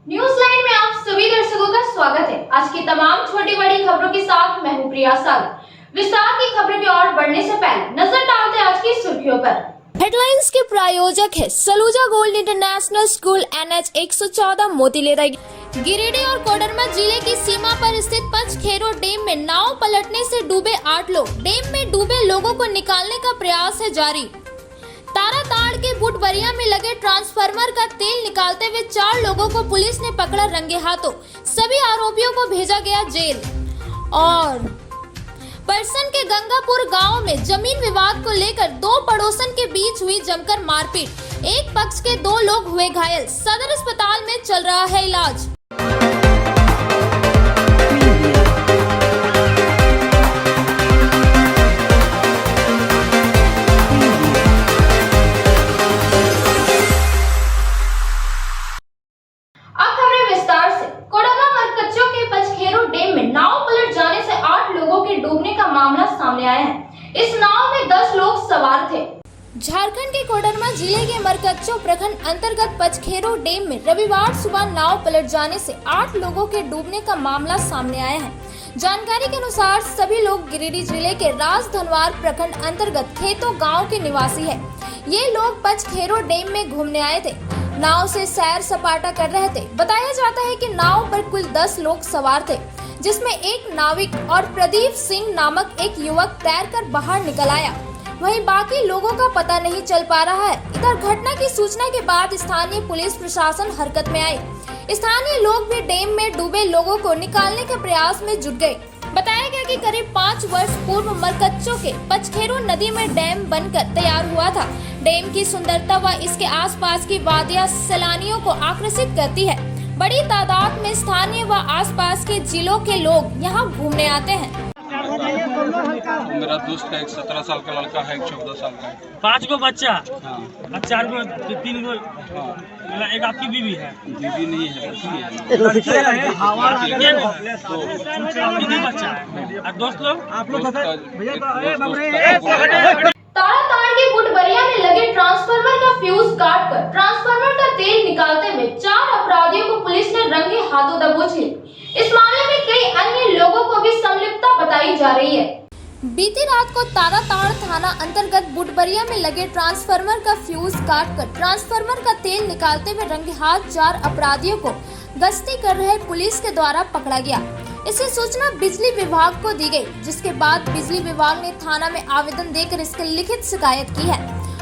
News line में आप सभी दर्शकों का स्वागत है। आज की तमाम छोटी बड़ी खबरों के साथ मैं हूं प्रिया सागर। विस्तार की खबरों की ओर बढ़ने से पहले नजर डालते हैं आज की सुर्खियों पर। हेडलाइंस के प्रायोजक है Saluja gold international school, NH 114 Motilera. Giridih और कोडरमा जिले की सीमा पर स्थित पचखेरो डैम में नाव पलटने से डूबे 8 लोग। डैम में डूबे लोगों को निकालने का प्रयास है जारी। ताराताड़ के बुटबरिया में लगे ट्रांसफार्मर का तेल निकालते हुए 4 लोगों को पुलिस ने पकड़ा रंगे हाथों। सभी आरोपियों को भेजा गया जेल। और परसन के गंगापुर गांव में जमीन विवाद को लेकर 2 पड़ोसन के बीच हुई जमकर मारपीट। एक पक्ष के 2 लोग हुए घायल। सदर अस्पताल में चल रहा है इलाज। अब खबरें विस्तार से। कोडरमा मरकच्चों के पचखेरो डैम में नाव पलट जाने से 8 लोगों के डूबने का मामला सामने आया है। इस नाव में 10 लोग सवार थे। झारखंड के कोडरमा जिले के मरकच्चो प्रखंड अंतर्गत पचखेरो डैम में रविवार सुबह नाव पलट जाने से 8 लोगों के डूबने का मामला सामने आया है। जानकारी के अनुसार सभी लोग गिरिडीह जिले के राजधनवार प्रखंड अंतर्गत खेतों गांव के निवासी है। ये लोग पचखेरो डैम में घूमने आए थे। नाव से सैर सपाटा कर रहे थे। बताया जाता है कि नाव पर कुल 10 लोग सवार थे, जिसमें एक नाविक और प्रदीप सिंह नामक एक युवक तैरकर बाहर निकल आया। वहीं बाकी लोगों का पता नहीं चल पा रहा है। इधर घटना की सूचना के बाद स्थानीय पुलिस प्रशासन हरकत में आई। स्थानीय लोग भी डैम में डूबे लोगों को निकालने के प्रयास में जुट गए। बताया गया कि करीब 5 वर्ष पूर्व मरकच्चो के पचखेरो नदी में डैम बनकर तैयार हुआ था। डैम की सुंदरता व इसके आसपास की वादियां सैलानियों को आकर्षित करती है। बड़ी तादाद में स्थानीय व आसपास के जिलों के लोग यहां घूमने आते हैं। मेरा दोस्त का एक 17 साल का लड़का है, एक 14 साल का है। 5 गो बच्चा हाँ। और 4 गो 3 गो हाँ। एक आपकी बीवी है। बीवी नहीं है, लड़की है। बीवी बच्चा है और दोस्त लोग आप लोग ताराताड़ के बुटबरिया में लगे ट्रांसफार्मर का फ्यूज काटकर ट्रांसफार्मर का तेल निकालते हुए 4 अपराधियों को पुलिस ने रंगे हाथों दबोच लिया। इस मामले में कई अन्य लोगों को भी संलिप्तता बताई जा रही है। बीती रात को ताराताड़ थाना अंतर्गत बुटबरिया में लगे ट्रांसफार्मर का फ्यूज काटकर ट्रांसफार्मर का तेल निकालते हुए रंगे हाथ 4 अपराधियों को गश्ती कर रहे पुलिस के द्वारा पकड़ा गया। इसकी सूचना बिजली विभाग को दी गई, जिसके बाद बिजली विभाग ने थाना में आवेदन देकर इसकी लिखित शिकायत की है।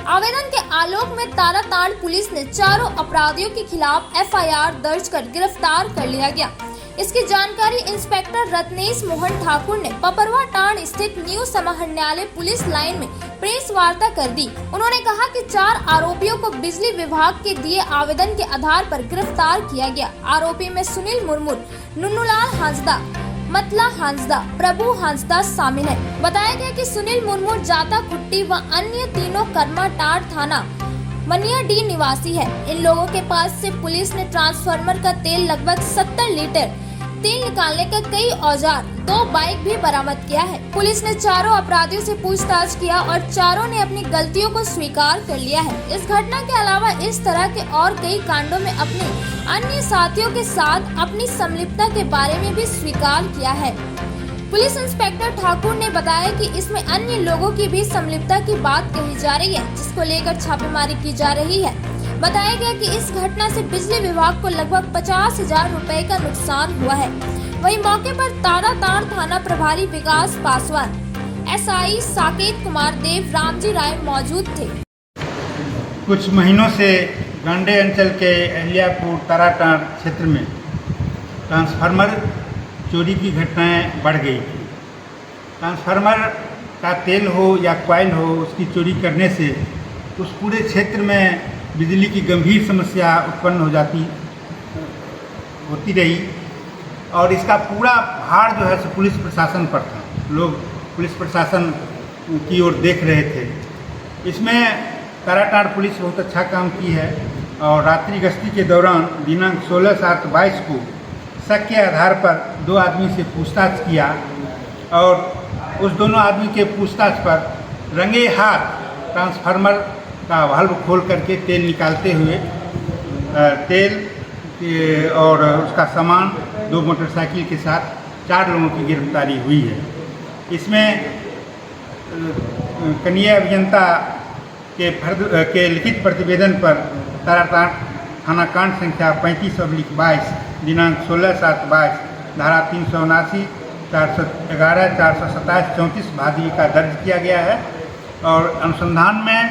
आवेदन के आलोक में ताराताड़ पुलिस ने 4 अपराधियों के खिलाफ FIR दर्ज कर गिरफ्तार कर लिया गया। इसकी जानकारी इंस्पेक्टर रत्नेश मोहन ठाकुर ने पपरवा टांड स्थित न्यू समाहरणालय पुलिस लाइन में प्रेस वार्ता कर दी। उन्होंने कहा कि 4 आरोपियों को बिजली विभाग के दिए आवेदन के आधार पर गिरफ्तार किया गया। आरोपी में सुनील मुर्मू, नुन्नूलाल हांसदा, मतला हांसदा, प्रभु हांसदा शामिल है। बताया गया कि सुनील मुर्मू जाता कुट्टी व अन्य तीनों कर्मा टांड थाना मनियाडीह निवासी है। इन लोगों के पास से पुलिस ने ट्रांसफार्मर का तेल लगभग 70 लीटर, तेल निकालने का कई औजार, 2 बाइक भी बरामद किया है। पुलिस ने 4 अपराधियों से पूछताछ किया और 4 ने अपनी गलतियों को स्वीकार कर लिया है। इस घटना के अलावा इस तरह के और कई कांडों में अपने अन्य साथियों के साथ अपनी संलिप्तता के बारे में भी स्वीकार किया है। पुलिस इंस्पेक्टर ठाकुर ने बताया कि इसमें अन्य लोगों की भी संलिप्तता की बात कही जा रही है, जिसको लेकर छापेमारी की जा रही है। बताया गया कि इस घटना से बिजली विभाग को लगभग 50,000 रुपए का नुकसान हुआ है। वहीं मौके पर ताराताड़ थाना प्रभारी विकास पासवान, SI साकेत कुमार देव, रामजी राय मौजूद थे। कुछ महीनों से गांडे अंचल के अहलियापुर ताराताड़ क्षेत्र में ट्रांसफार्मर चोरी की घटनाएं बढ़ गई थी। ट्रांसफार्मर का तेल हो या कॉइल हो, उसकी चोरी करने से उस पूरे क्षेत्र में बिजली की गंभीर समस्या उत्पन्न होती रही और इसका पूरा भार जो है सो पुलिस प्रशासन पर था। लोग पुलिस प्रशासन की ओर देख रहे थे। इसमें ताराताड़ पुलिस बहुत अच्छा काम की है और रात्रि गश्ती के दौरान दिनांक 16/7/22 को शक के आधार पर 2 आदमी से पूछताछ किया और उस दोनों आदमी के पूछताछ पर रंगे हाथ ट्रांसफार्मर का वाल्व खोल करके तेल निकालते हुए तेल और उसका सामान 2 मोटरसाइकिल के साथ 4 लोगों की गिरफ्तारी हुई है। इसमें कनीय अभियंता के लिखित प्रतिवेदन पर ताराताड़ थाना कांड संख्या 35/22 दिनांक 16/7/22 धारा 379, 411, 427, 34 भादवी का दर्ज किया गया है और अनुसंधान में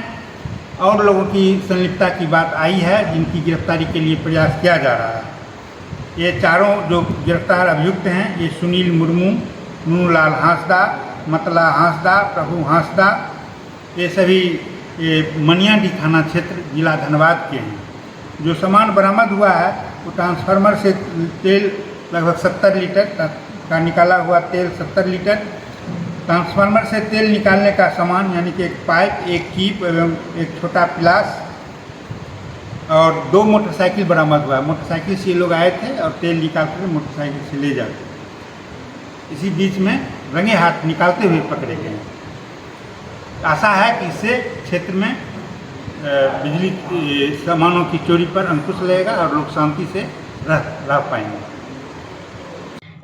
और लोगों की संलिप्तता की बात आई है, जिनकी गिरफ्तारी के लिए प्रयास किया जा रहा है। ये चारों जो गिरफ्तार अभियुक्त हैं, ये सुनील मुर्मू, नूरलाल हांसदा, मतला हांसदा, प्रभु हांसदा, ये सभी मनियाडी थाना क्षेत्र जिला धनबाद के हैं। जो सामान बरामद हुआ है वो ट्रांसफार्मर से तेल लगभग 70 लीटर का निकाला हुआ तेल 70 लीटर, ट्रांसफार्मर से तेल निकालने का सामान यानी कि एक पाइप, एक कीप एवं एक छोटा पिलास और 2 मोटरसाइकिल बरामद हुआ है। मोटरसाइकिल से ये लोग आए थे और तेल निकाल कर मोटरसाइकिल से ले जाते। इसी बीच में रंगे हाथ निकालते हुए पकड़े गए। आशा है कि इससे क्षेत्र में बिजली सामानों की चोरी पर अंकुश लगेगा और लोग शांति से रह पाएंगे।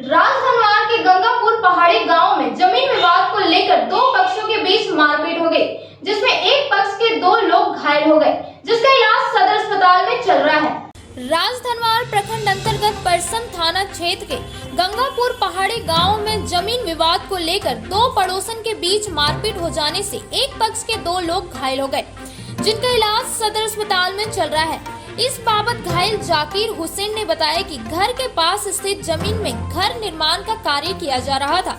राजधनवार के गंगापुर पहाड़ी गांव में जमीन विवाद को लेकर 2 पक्षों के बीच मारपीट हो गई, जिसमें एक पक्ष के 2 लोग घायल हो गए, जिसका इलाज सदर अस्पताल में चल रहा है। राजधनवार प्रखंड अंतर्गत परसम थाना क्षेत्र के गंगापुर पहाड़ी गांव में जमीन विवाद को लेकर 2 पड़ोसन के बीच मारपीट हो जाने से एक पक्ष के 2 लोग घायल हो गए, जिनका इलाज सदर अस्पताल में चल रहा है। इस बाबत घायल जाकिर हुसैन ने बताया कि घर के पास स्थित जमीन में घर निर्माण का कार्य किया जा रहा था।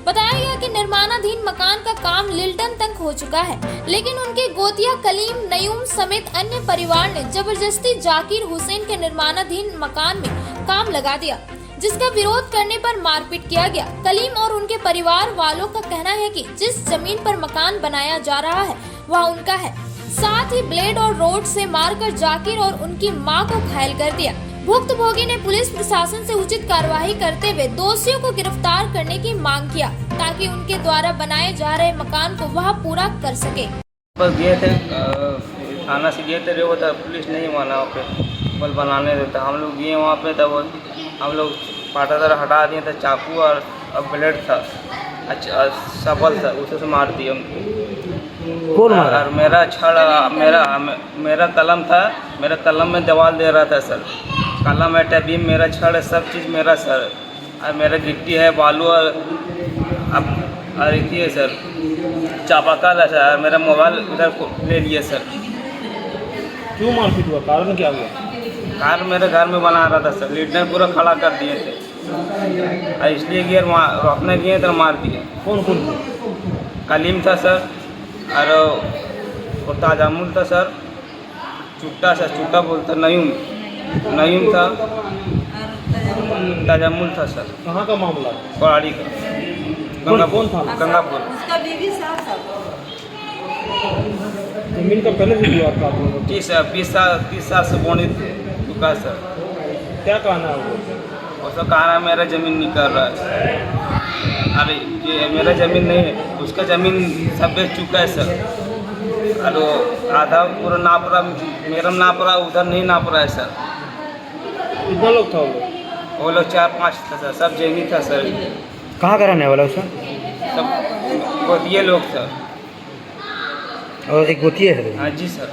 बताया गया कि निर्माणाधीन मकान का काम लिल्टन तक हो चुका है, लेकिन उनके गोतिया कलीम नयूम समेत अन्य परिवार ने जबरदस्ती जाकिर हुसैन के निर्माणाधीन मकान में काम लगा दिया, जिसका विरोध करने पर मारपीट किया गया। कलीम और उनके परिवार वालों का कहना है कि जिस जमीन पर मकान बनाया जा रहा है वह उनका है। साथ ही ब्लेड और रोड से मारकर जाकिर और उनकी मां को घायल कर दिया। भुक्तभोगी ने पुलिस प्रशासन से उचित कार्रवाई करते हुए दोषियों को गिरफ्तार करने की मांग किया, ताकि उनके द्वारा बनाए जा रहे मकान को वह पूरा कर सके। बस गए थे थाना से गए थे, वो था पुलिस नहीं माना वहाँ पे, बल बनाने देता। हम लोग गए वहाँ पे, तब हम लोग पाटादार हटा दिए थे, चाकू और ब्लेड था, अच्छा सबल था, उसे से मार दिए कौन मारा? और मेरा छड़ मेरा कलम था, मेरा कलम में दवाल दे रहा था सर, कलम है, टेबीम मेरा, छड़ सब चीज़ मेरा सर, और मेरा गिट्टी है, बालू और है सर, चापाकल है सर, मेरा मोबाइल उधर ले लिए सर। क्यों मारपीट हुआ? कारण क्या हुआ? कार मेरे घर में बना रहा था सर, लीडर पूरा खड़ा कर दिए थे, और इसलिए गियर रोकने गए तो मार दिए। कौन कौन? कलीम था सर, और ताजामुल था सर, चुट्टा सर, चुट्टा बोलता, नयूम था, ताजामुल था सर। कहाँ का मामला? पहाड़ी का, कौन था? गंगापुर। उसका बीवी साथ था। जमीन का पहले से विवाद था आप लोगों को? 30 साल से बोनी चुका सर। क्या कहना है वो? उसका कहना मेरा ज़मीन नहीं कर रहा है। अरे ये मेरा ज़मीन नहीं है, उसका ज़मीन सब बेच चुका है सर। और आधा पूरा नाप रहा, मेरा नाप रहा, उधर नहीं नाप रहा है सर। कितना लोग था वो लोग 4-5 था सर, सब जैनी था सर। कहाँ का रहने वाला उसका? सब गोतिये लोग सर। और एक गोतिये है? हाँ जी सर।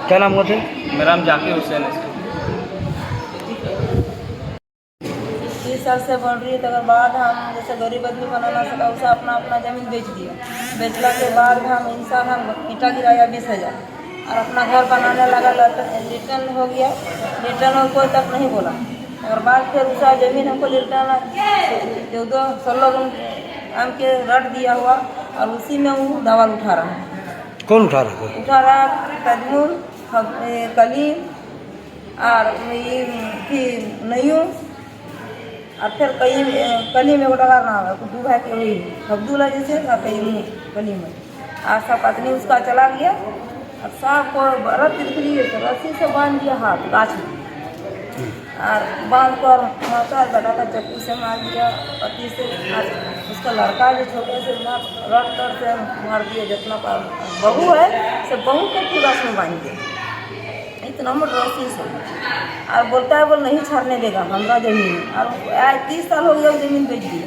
क्या नाम हुआ था? मेरा नाम जाकिर हुसैन है सर। 30 साल से बन रही है, तकर बाद हम जैसे गरीब आदमी बना ना सका, उसे अपना अपना ज़मीन बेच दिया। बेचला के बाद हम इंसान हम ईटा गिराया 20,000 और अपना घर बनाने लगा। रिटर्न हो गया, रिटर्न हो कोई तक नहीं बोला। और बाद फिर उसका ज़मीन हमको रिटर्न 14-16 रूम आम के रट दिया हुआ, और उसी में वो दवाल उठा रहा है। कौन उठा रहा है? उठा रहा तजमुल, कलीम और नयूम, और फिर कलीम एगो डगा नाम है, 2 भाई के वही अब्दुल्ला जैसे कलीम है। और सब पत्नी उसका चला गया, और सब को रत तिरकली रस्सी से बांध दिया हाथ गाछ में, और बांध कर माता बेटा का चक्कू से मार दिया, पति से, उसका लड़का जो छोटे से रट कर से मार दिया। जितना बहू है सब बहू को पूरा में बांध दिया। इतना मोटा रस्सी से, और बोलता है बोल नहीं छाड़ने देगा हमारा ज़मीन। और 30 साल हो गया ज़मीन बेच दिया,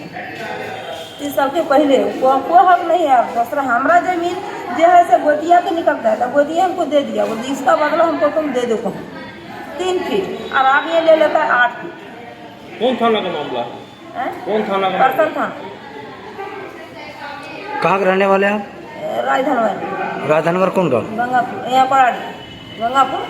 30 साल के पहले कोई हक नहीं है। दूसरा हमारा ज़मीन जो है से गोदिया के निकलता है, तो गोदिया हमको दे दिया, वो इसका बदला हमको तुम दे दो कहूँ 3 फीट, और आप ये ले लेता है 8 फीट। कौन थाना का मामला है? कौन थाना का? परसल थाना। कहाँ के रहने वाले हैं आप? राजधनवर। राजधनवर कौन गाँव? गंगापुर, यहाँ पर गंगापुर।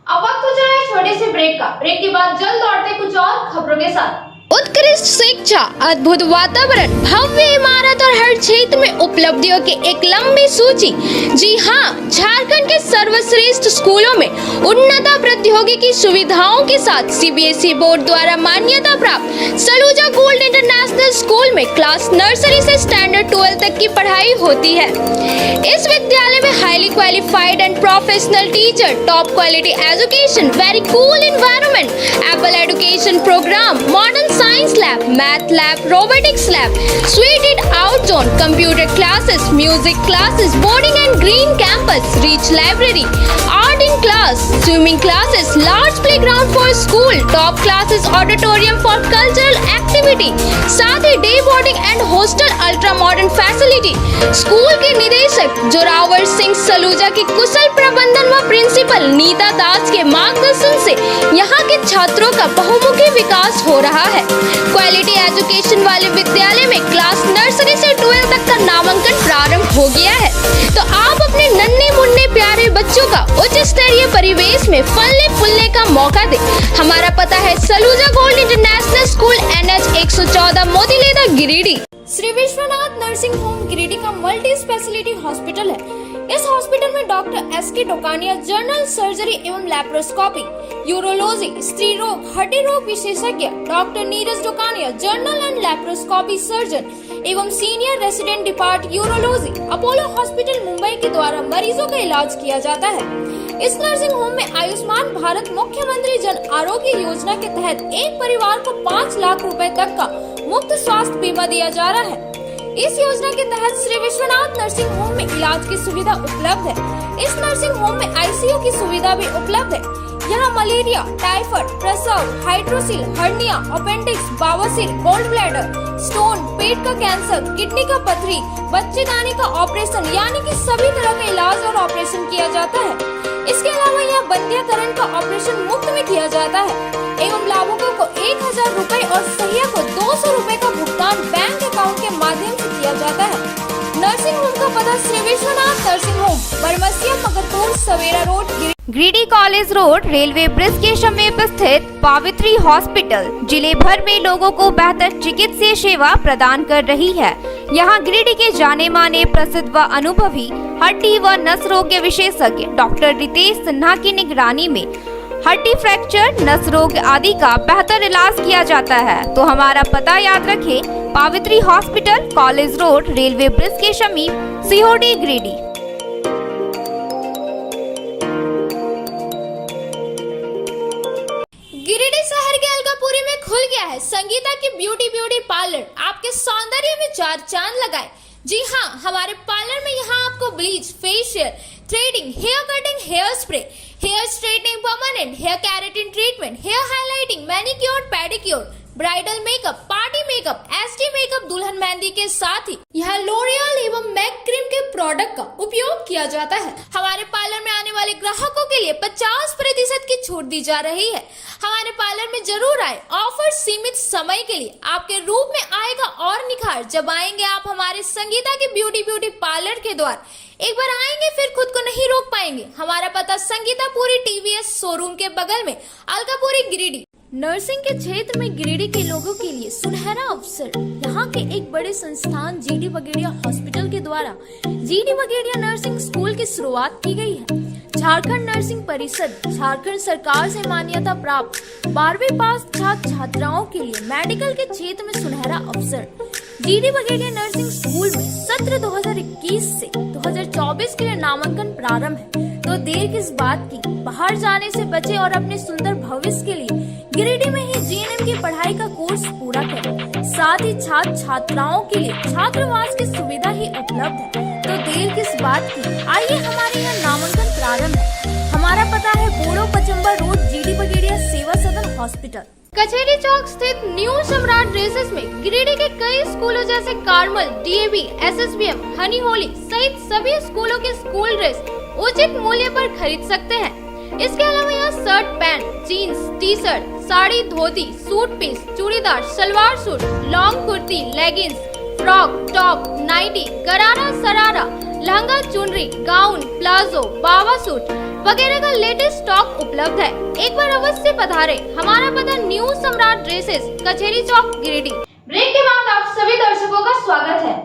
अब वक्त हो जाए छोटे से ब्रेक का। ब्रेक के बाद जल्द लौटते कुछ और खबरों के साथ। उत्कृष्ट शिक्षा, अद्भुत वातावरण, भव्य इमारत और हर क्षेत्र में उपलब्धियों की एक लंबी सूची। जी हाँ, झारखंड के सर्वश्रेष्ठ स्कूलों में उन्नत प्रौद्योगिकी सुविधाओं के साथ सीबीएसई बोर्ड द्वारा मान्यता प्राप्त सलूजा गोल्ड इंटरनेशनल स्कूल में क्लास नर्सरी से स्टैंडर्ड 12 तक की पढ़ाई होती है। इस विद्यालय में highly qualified and professional teacher, top quality education, very cool environment, apple education program, modern science lab, math lab, robotics lab, स्वीटेड out zone, computer classes, music classes, boarding and green campus, rich library, art in class, swimming classes, large playground for school, top classes, auditorium for cultural activity, साथ ही day boarding and hostel, ultra modern facility. School के निदेशक जोरावर सिंह सलूजा के कुशल प्रबंधन व principal Nita दास के मार्गदर्शन से यहाँ के छात्रों का बहुमुखी विकास हो रहा है। क्वालिटी एजुकेशन वाले विद्यालय में क्लास नर्सरी से 12 तक का नामांकन प्रारंभ हो गया है, तो आप अपने नन्हे मुन्ने प्यारे बच्चों का उच्च स्तरीय परिवेश में फलने फूलने का मौका दें। हमारा पता है Saluja gold international school, NH 114, Motileda, Giridih. Shri Vishwanath nursing home Giridih का मल्टी स्पेशलिटी हॉस्पिटल है। इस हॉस्पिटल में doctor SK Dokania general surgery एवं लैप्रोस्कोपी, यूरोलॉजी, स्त्री रोग, हड्डी रोग विशेषज्ञ, doctor Neeraj Dokania general and laparoscopy surgeon एवं senior resident depart urology, Apollo hospital Mumbai के द्वारा मरीजों का इलाज किया जाता है। इस नर्सिंग होम में आयुष्मान भारत मुख्यमंत्री जन आरोग्य योजना के तहत एक परिवार को 5 लाख रुपए तक का मुफ्त स्वास्थ्य बीमा दिया जा रहा है। इस योजना के तहत श्री विश्वनाथ नर्सिंग होम में इलाज की सुविधा उपलब्ध है। इस नर्सिंग होम में ICU की सुविधा भी उपलब्ध है। यहाँ मलेरिया, टाइफाइड, प्रसव, हाइड्रोसिल, हर्निया, अपेंडिक्स, बवासीर, गोल्ड ब्लैडर, स्टोन, पेट का कैंसर, किडनी का पथरी, बच्चेदानी का ऑपरेशन यानी कि सभी तरह का इलाज और ऑपरेशन किया जाता है। इसके अलावा यहाँ बंध्याकरण का ऑपरेशन मुफ्त में किया जाता है एवं लाभुकों को 1000 रुपए और सहिया को 200 रुपए का भुगतान बैंक अकाउंट के माध्यम से किया जाता है। नर्सिंग होम का पता Shri Vishwanath nursing home, Baramsia, Magarpur, Savera road, Giridih college road, railway bridge के समीप स्थित पावित्री हॉस्पिटल जिले भर में लोगों को बेहतर चिकित्सीय सेवा प्रदान कर रही है। यहाँ गिरिडीह के जाने माने प्रसिद्ध व अनुभवी हड्डी व नस रोग के विशेषज्ञ डॉक्टर रितेश सिन्हा की निगरानी में हड्डी फ्रैक्चर, नस रोग आदि का बेहतर इलाज किया जाता है। तो हमारा पता याद रखें, Pavitri hospital, college road, railway bridge के समीप, सीहोडी, गिरिडीह। गिरिडीह शहर के अलकापुरी में खुल गया है संगीता की ब्यूटी पार्लर। आपके सौंदर्य में 4 चांद लगाए। जी हाँ, हमारे पार्लर में यहाँ आपको bleach, facial, threading, hair cutting, hair spray, hair straightening, permanent hair keratin treatment, hair highlighting, manicure, pedicure, bridal makeup, party makeup, SD makeup, दुल्हन मेहंदी के साथ ही यहाँ लोरियल एवं मैक क्रीम के प्रोडक्ट का उपयोग किया जाता है। हमारे पार्लर में आने वाले ग्राहकों के लिए 50% की छूट दी जा रही है। हमारे पार्लर में जरूर आए, ऑफर सीमित समय के लिए। आपके रूप में आएगा और निखार जब आएंगे आप हमारे संगीता के ब्यूटी पार्लर के द्वार। एक बार आएंगे फिर खुद को नहीं रोक पाएंगे। हमारा पता संगीता पूरी TVS शोरूम के बगल में, अलकापुरी, गिरिडीह। नर्सिंग के क्षेत्र में गिरिडीह के लोगों के लिए सुनहरा अवसर। यहाँ के एक बड़े संस्थान GD बगेड़िया हॉस्पिटल के द्वारा GD बगेड़िया नर्सिंग स्कूल की शुरुआत की गई है। झारखंड नर्सिंग परिषद झारखंड सरकार से मान्यता प्राप्त 12वीं पास छात्र छात्राओं के लिए मेडिकल के क्षेत्र में सुनहरा अवसर। GD बगेड़िया नर्सिंग स्कूल में सत्र 2021 से 2024 के लिए नामांकन प्रारंभ है। तो देर किस बात की, बाहर जाने से बचे और अपने सुंदर भविष्य के लिए गिरिडीह में ही GNM की पढ़ाई का कोर्स पूरा करें। साथ ही छात्र छात्राओं के लिए छात्रावास की सुविधा ही उपलब्ध है। तो देर किस बात की, आइए हमारे यहाँ नामांकन प्रारंभ है। हमारा हमारा पता है बोड़ो पचम्बा रोड, जीडी बगेड़िया, सेवा सदन हॉस्पिटल। कचहरी चौक स्थित न्यू सम्राट ड्रेसेस में गिरिडीह के कई स्कूलों जैसे कार्मल, डीएवी, एसएसबीएम, हनी होली सहित सभी स्कूलों के स्कूल ड्रेस उचित मूल्य पर खरीद सकते हैं। इसके अलावा यहाँ shirt, pant, jeans, T shirt, sari, dhoti, suit piece, churidar, salwar suit, long kurti, leggings, frock, top, nightie, gharara, sharara, lehenga, चुनरी, गाउन, प्लाजो, बाबा सूट वगैरह का लेटेस्ट स्टॉक उपलब्ध है। एक बार अवश्य पधारे। हमारा पता न्यू सम्राट ड्रेसेस, कचहरी चौक, गिरिडीह। ब्रेक के बाद आप सभी दर्शकों का स्वागत है।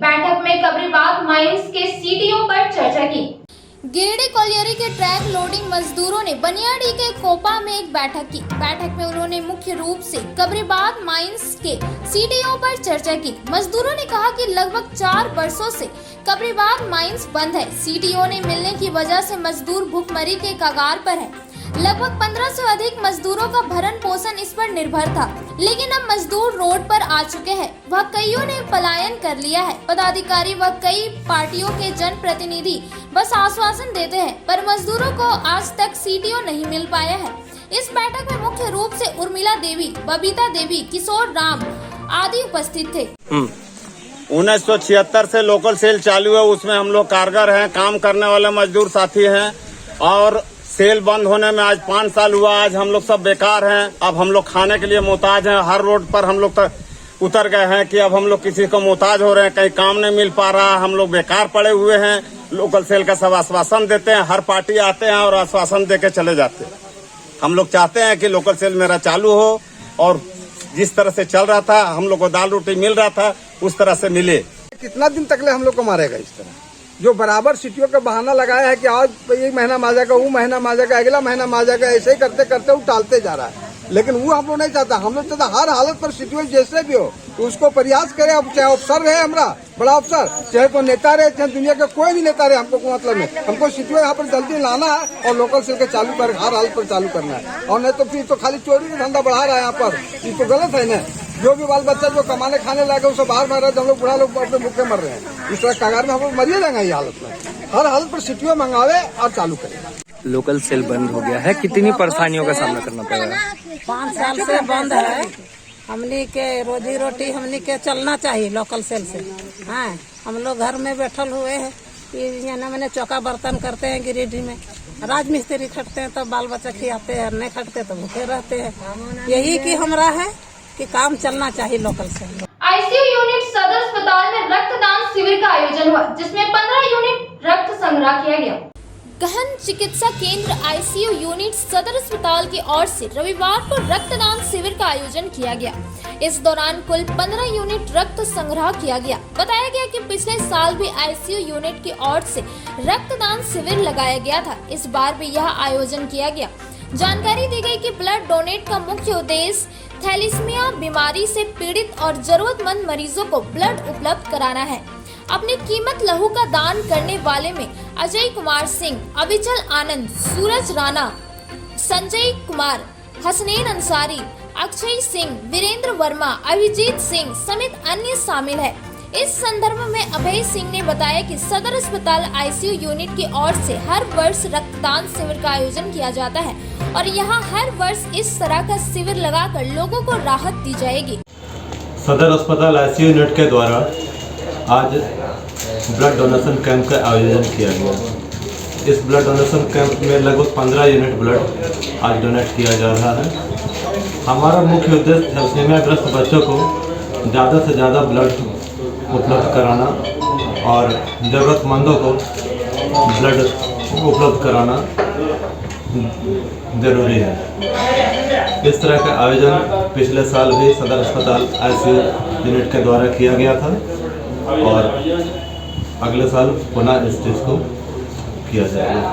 बैठक में कब्रिबाद माइंस के सीटीओ पर चर्चा की। गिरिडीह कॉलियरी के ट्रैक लोडिंग मजदूरों ने बनियाडी के कोपा में एक बैठक की। बैठक में उन्होंने मुख्य रूप से कब्रिबाद माइंस के सीटीओ पर चर्चा की। मजदूरों ने कहा कि लगभग 4 वर्षों से कब्रिबाद माइंस बंद है। सीटीओ ने मिलने की वजह से मजदूर भूखमरी के कगार पर है। लगभग 15 से अधिक मजदूरों का भरण पोषण इस पर निर्भर था, लेकिन अब मजदूर रोड पर आ चुके हैं। वह कईयों ने पलायन कर लिया है। पदाधिकारी व कई पार्टियों के जनप्रतिनिधि बस आश्वासन देते हैं, पर मजदूरों को आज तक सीटीओ नहीं मिल पाया है। इस बैठक में मुख्य रूप से उर्मिला देवी, बबीता देवी, किशोर राम आदि उपस्थित थे। 1976 से लोकल सेल चालू है, उसमें हम लोग कारगर हैं, काम करने वाले मजदूर साथी हैं और सेल बंद होने में आज 5 साल हुआ। आज हम लोग सब बेकार हैं। अब हम लोग खाने के लिए मोहताज हैं। हर रोड पर हम लोग उतर गए हैं कि अब हम लोग किसी को मोहताज हो रहे हैं, कहीं काम नहीं मिल पा रहा, हम लोग बेकार पड़े हुए हैं। लोकल सेल का सब आश्वासन देते हैं, हर पार्टी आते हैं और आश्वासन देके चले जाते हैं। हम लोग चाहते हैं कि लोकल सेल मेरा चालू हो और जिस तरह से चल रहा था, हम लोग को दाल रोटी मिल रहा था, उस तरह से मिले। कितना दिन तक ले हम लोग को मारेगा इस तरह? जो बराबर सीटीओ का बहाना लगाया है कि आज ये महीना मार जाएगा, वो महीना मार जाएगा, अगला महीना मार जाएगा, ऐसे ही करते करते वो टालते जा रहा है। लेकिन वो हम लोग नहीं चाहता। हम लोग चाहता हर हालत पर सीटीओ जैसे भी हो तो उसको प्रयास करे। अब चाहे अफसर रहे, हमारा बड़ा अफसर, चाहे कोई नेता रहे, चाहे दुनिया का कोई भी नेता रहे, हमको कोई मतलब नहीं। हमको सीटीओ यहाँ पर जल्दी लाना है और लोकल सेल के चालू कर, हर हालत पर चालू करना है। और नहीं तो फिर तो खाली चोरी का धंधा बढ़ा रहा है यहाँ पर। ये तो गलत है ना। जो भी बाल बच्चा जो कमाने खाने लगे उसे बाहर मर रहे थे, हम लोग बुढ़ा लोग अपने भूखे मर रहे हैं। इस तरह कगार में हम लोग मरिए जाएंगे। ये हालत में हर हालत पर सीटीओ मंगावे और चालू करे। लोकल सेल बंद हो गया है, कितनी परेशानियों का सामना करना पड़ेगा? 5 साल से बंद है। हमनी के रोजी रोटी हमनी के चलना चाहिए लोकल सेल से। हाँ, हम लोग घर में बैठल हुए हैं। ये मैंने चौका बर्तन करते हैं गिरिडीह में, राजमिस्त्री खटते हैं तो बाल बच्चा खिलाते हैं, नहीं खटते तो भूखे रहते हैं। यही की हमारा है कि काम चलना चाहिए लोकल सेल। आईसीयू यूनिट सदर अस्पताल में रक्तदान शिविर का आयोजन हुआ, जिसमें 15 यूनिट रक्त संग्रह किया गया। गहन चिकित्सा केंद्र आईसीयू यूनिट सदर अस्पताल की ओर से रविवार को रक्तदान शिविर का आयोजन किया गया। इस दौरान कुल 15 यूनिट रक्त संग्रह किया गया। बताया गया कि पिछले साल भी आईसीयू यूनिट की ओर से रक्तदान शिविर लगाया गया था। इस बार भी यह आयोजन किया गया। जानकारी दी गई कि ब्लड डोनेट का मुख्य उद्देश्य थैलेसीमिया बीमारी से पीड़ित और जरूरतमंद मरीजों को ब्लड उपलब्ध कराना है। अपनी कीमत लहू का दान करने वाले में अजय कुमार सिंह, अविचल आनंद, सूरज राणा, संजय कुमार, हसनैन अंसारी, अक्षय सिंह, वीरेंद्र वर्मा, अभिजीत सिंह समेत अन्य शामिल है। इस संदर्भ में अभय सिंह ने बताया कि सदर अस्पताल आईसीयू यूनिट की ओर से हर वर्ष रक्तदान शिविर का आयोजन किया जाता है और यहां हर वर्ष इस तरह का शिविर लगाकर लोगों को राहत दी जाएगी। सदर अस्पताल आईसीयू यूनिट के द्वारा आज ब्लड डोनेशन कैंप का आयोजन किया गया। इस ब्लड डोनेशन कैंप में लगभग 15 यूनिट ब्लड आज डोनेट किया जा रहा है। हमारा मुख्य उद्देश्य थैलेसीमिया ग्रस्त बच्चों को ज़्यादा से ज़्यादा ब्लड उपलब्ध कराना और ज़रूरतमंदों को ब्लड उपलब्ध कराना ज़रूरी है। इस तरह का आयोजन पिछले साल भी सदर अस्पताल आईसीयू यूनिट के द्वारा किया गया था और अगले साल पुनः इस चीज़ को किया जाएगा।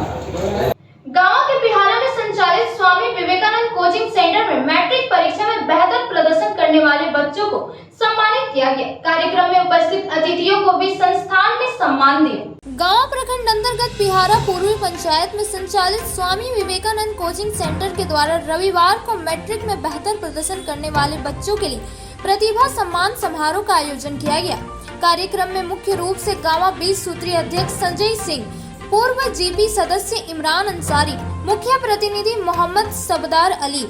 गांव के बिहारा में संचालित स्वामी विवेकानंद कोचिंग सेंटर में मैट्रिक परीक्षा में बेहतर प्रदर्शन करने वाले बच्चों को सम्मानित किया गया। कार्यक्रम में उपस्थित अतिथियों को भी संस्थान ने सम्मान दिया। गांव प्रखंड अंतर्गत पिहारा पूर्वी पंचायत में संचालित स्वामी विवेकानंद कोचिंग सेंटर के द्वारा रविवार को मैट्रिक में बेहतर प्रदर्शन करने वाले बच्चों के लिए प्रतिभा सम्मान समारोह का आयोजन किया गया। कार्यक्रम में मुख्य रूप से गांव 20 सूत्रीय अध्यक्ष संजय सिंह, पूर्व जीबी सदस्य इमरान अंसारी, मुख्य प्रतिनिधि मोहम्मद सबदार अली,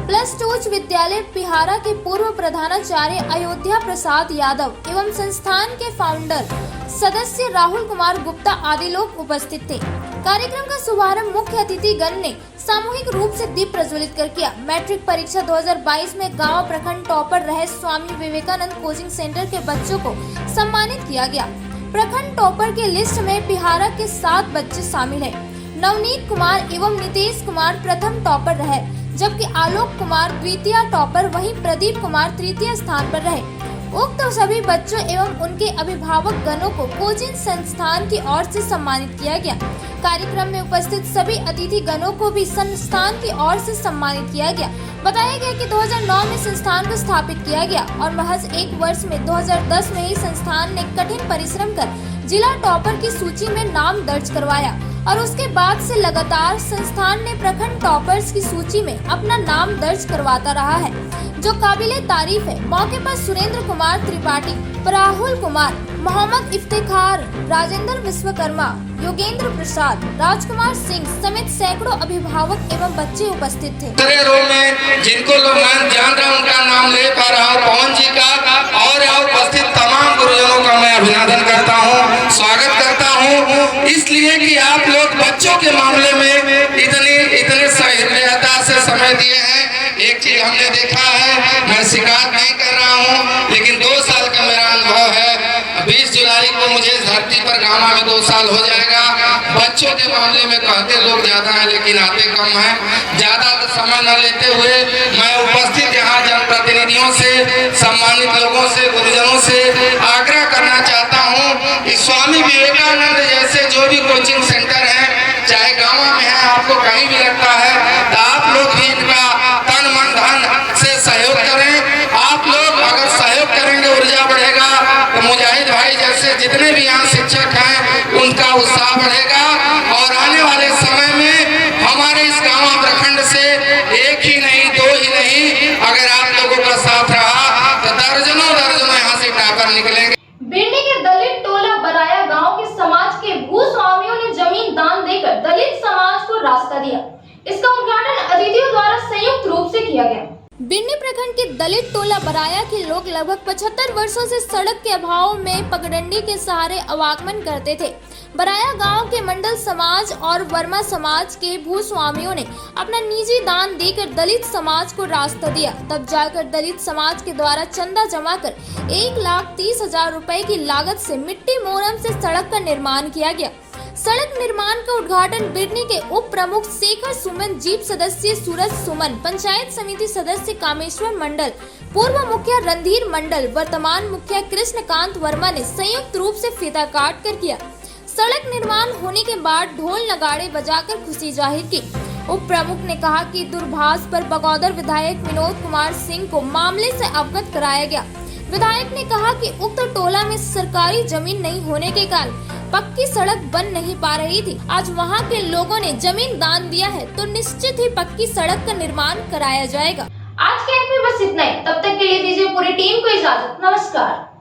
+2 उच्च विद्यालय पिहारा के पूर्व प्रधानाचार्य अयोध्या प्रसाद यादव एवं संस्थान के फाउंडर सदस्य राहुल कुमार गुप्ता आदि लोग उपस्थित थे। कार्यक्रम का शुभारंभ मुख्य अतिथि गण ने सामूहिक रूप से दीप प्रज्वलित कर किया। मैट्रिक परीक्षा 2022 में गांव प्रखंड टॉपर रहे स्वामी विवेकानंद कोचिंग सेंटर के बच्चों को सम्मानित किया गया। प्रखंड टॉपर के लिस्ट में पिहारा के 7 बच्चे शामिल हैं। नवनीत कुमार एवं नितेश कुमार प्रथम टॉपर रहे, जबकि आलोक कुमार द्वितीय टॉपर, वहीं प्रदीप कुमार तृतीय स्थान पर रहे। उक्त सभी बच्चों एवं उनके अभिभावक गणों को कोचिंग संस्थान की ओर से सम्मानित किया गया। कार्यक्रम में उपस्थित सभी अतिथि गणों को भी संस्थान की ओर से सम्मानित किया गया। बताया गया कि 2009 में संस्थान को स्थापित किया गया और महज 1 वर्ष में 2010 में ही संस्थान ने कठिन परिश्रम कर जिला टॉपर की सूची में नाम दर्ज करवाया और उसके बाद से लगातार संस्थान ने प्रखंड टॉपर्स की सूची में अपना नाम दर्ज करवाता रहा है, जो काबिले तारीफ है। मौके पर सुरेंद्र कुमार त्रिपाठी, राहुल कुमार, मोहम्मद इफ्तिखार, राजेंद्र विश्वकर्मा, योगेंद्र प्रसाद, राजकुमार सिंह समेत सैकड़ों अभिभावक एवं बच्चे उपस्थित थे। में जिनको लोग मैं जान रहा हूं, उनका नाम ले पा रहा हूं, पवन जी का और यहाँ उपस्थित तमाम गुरुजनों का मैं अभिनंदन करता हूँ, स्वागत करता हूँ, इसलिए कि आप लोग बच्चों के मामले में इतने सहृदयता से समय दिए हैं। एक चीज हमने देखा है, मैं शिकायत नहीं कर रहा हूँ, लेकिन 2 साल का मेरा अनुभव है। 20 जुलाई को मुझे धरती पर गामा में 2 साल हो जाएगा। बच्चों के मामले में कहते लोग ज्यादा हैं, लेकिन आते कम हैं। ज्यादा समय न लेते हुए मैं उपस्थित यहाँ जनप्रतिनिधियों से, सम्मानित लोगों से, गुरुजनों से आग्रह करना चाहता हूँ कि स्वामी विवेकानंद जैसे जो भी कोचिंग सेंटर है, चाहे गाँव में है, आपको कहीं भी लगता है, तो आप लोग भी इनका तन मन धन से सहयोग करें। आप लोग अगर सहयोग करेंगे, ऊर्जा बढ़ेगा, तो मुजाहिद भाई जैसे जितने भी यहाँ शिक्षक हैं, उनका उत्साह बढ़ेगा और आने वाले समय में हमारे इस गाँव प्रखंड से 1 ही नहीं 2 ही नहीं, अगर आप लोगों का साथ रहा तो दर्जनों यहाँ से टॉपर निकलेंगे। बिरनी के दलित टोला बराया गांव के समाज के भूस्वामियों ने जमीन दान देकर दलित समाज को रास्ता दिया। इसका उद्घाटन अतिथियों द्वारा संयुक्त रूप से किया गया। बिरनी प्रखंड के दलित टोला बराया के लोग लगभग 75 वर्षों से सड़क के अभाव में पगडंडी के सहारे आवागमन करते थे। बराया गांव के मंडल समाज और वर्मा समाज के भूस्वामियों ने अपना निजी दान देकर दलित समाज को रास्ता दिया। तब जाकर दलित समाज के द्वारा चंदा जमा कर 1,30,000 रुपए की लागत से मिट्टी मोरम से सड़क का निर्माण किया गया। सड़क निर्माण का उद्घाटन बिरनी के उप प्रमुख शेखर सुमन, जीप सदस्य सूरज सुमन, पंचायत समिति सदस्य कामेश्वर मंडल, पूर्व मुखिया रणधीर मंडल, वर्तमान मुखिया कृष्णकांत वर्मा ने संयुक्त रूप से फीता काट कर किया। सड़क निर्माण होने के बाद ढोल नगाड़े बजाकर खुशी जाहिर की। उप प्रमुख ने कहा कि दूरभाष पर बगौदर विधायक विनोद कुमार सिंह को मामले से अवगत कराया गया। विधायक ने कहा कि उक्त टोला में सरकारी जमीन नहीं होने के कारण पक्की सड़क बन नहीं पा रही थी। आज वहां के लोगों ने जमीन दान दिया है, तो निश्चित ही पक्की सड़क का निर्माण कराया जाएगा। आज के अंक में बस इतना ही। तब तक के लिए दीजिए पूरी टीम को इजाजत। नमस्कार।